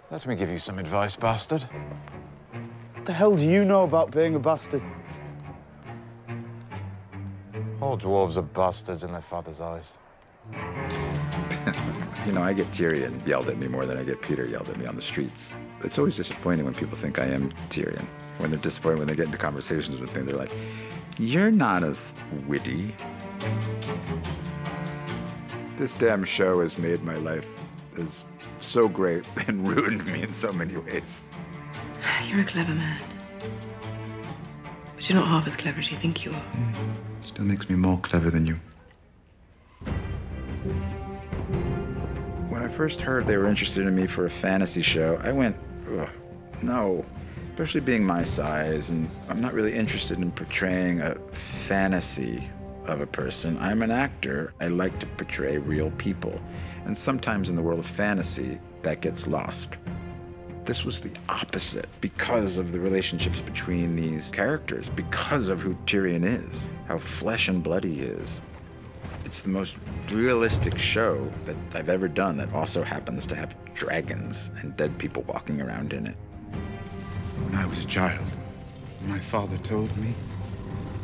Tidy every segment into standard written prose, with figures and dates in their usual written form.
Let me give you some advice, bastard. What the hell do you know about being a bastard? All dwarves are bastards in their father's eyes. You know, I get Tyrion yelled at me more than I get Peter yelled at me on the streets. It's always disappointing when people think I am Tyrion. When they're disappointed when they get into conversations with me, they're like, you're not as witty. This damn show has made my life is so great and ruined me in so many ways. You're a clever man. But you're not half as clever as you think you are. Still makes me more clever than you. When I first heard they were interested in me for a fantasy show, I went, ugh, no. Especially being my size, and I'm not really interested in portraying a fantasy of a person. I'm an actor. I like to portray real people. And sometimes in the world of fantasy, that gets lost. This was the opposite because of the relationships between these characters, because of who Tyrion is, how flesh and blood he is. It's the most realistic show that I've ever done that also happens to have dragons and dead people walking around in it. When I was a child, my father told me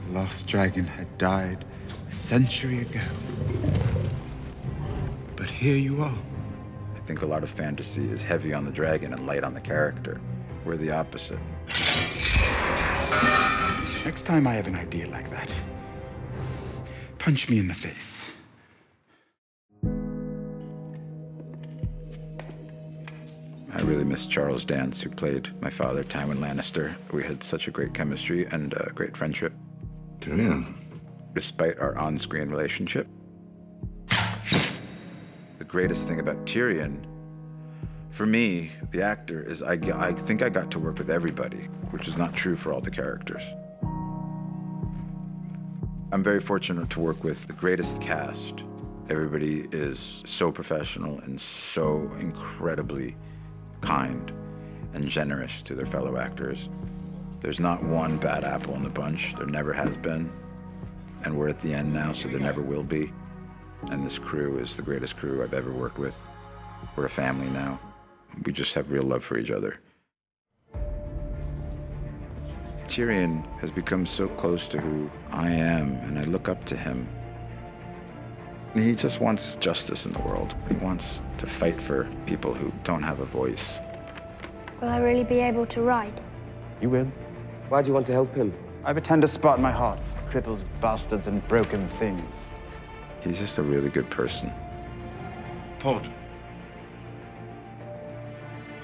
the last dragon had died a century ago. But here you are. I think a lot of fantasy is heavy on the dragon and light on the character. We're the opposite. Next time I have an idea like that, punch me in the face. I really miss Charles Dance, who played my father, Tywin Lannister. We had such a great chemistry and a great friendship. Tyrion. Despite our on-screen relationship. The greatest thing about Tyrion, for me, the actor, is I think I got to work with everybody, which is not true for all the characters. I'm very fortunate to work with the greatest cast. Everybody is so professional and so incredibly kind and generous to their fellow actors. There's not one bad apple in the bunch. There never has been. And we're at the end now, so there never will be. And this crew is the greatest crew I've ever worked with. We're a family now. We just have real love for each other. Tyrion has become so close to who I am, and I look up to him. He just wants justice in the world. He wants to fight for people who don't have a voice. Will I really be able to ride? You will. Why do you want to help him? I have a tender spot in my heart for cripples, bastards, and broken things. He's just a really good person. Pod.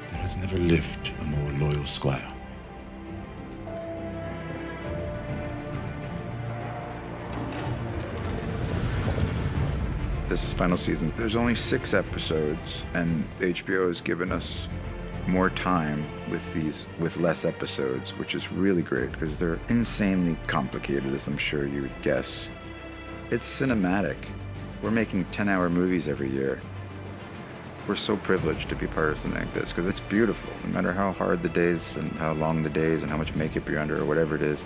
There has never lived a more loyal squire. This is final season. There's only 6 episodes, and HBO has given us more time with less episodes, which is really great because they're insanely complicated, as I'm sure you would guess. It's cinematic. We're making 10-hour movies every year. We're so privileged to be part of something like this because it's beautiful, no matter how hard the days and how long the days and how much makeup you're under or whatever it is.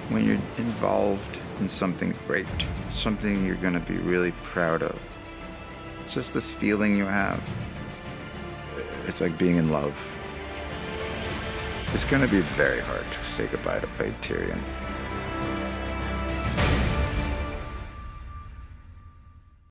When you're involved in something great, something you're going to be really proud of. It's just this feeling you have. It's like being in love. It's going to be very hard to say goodbye to play Tyrion.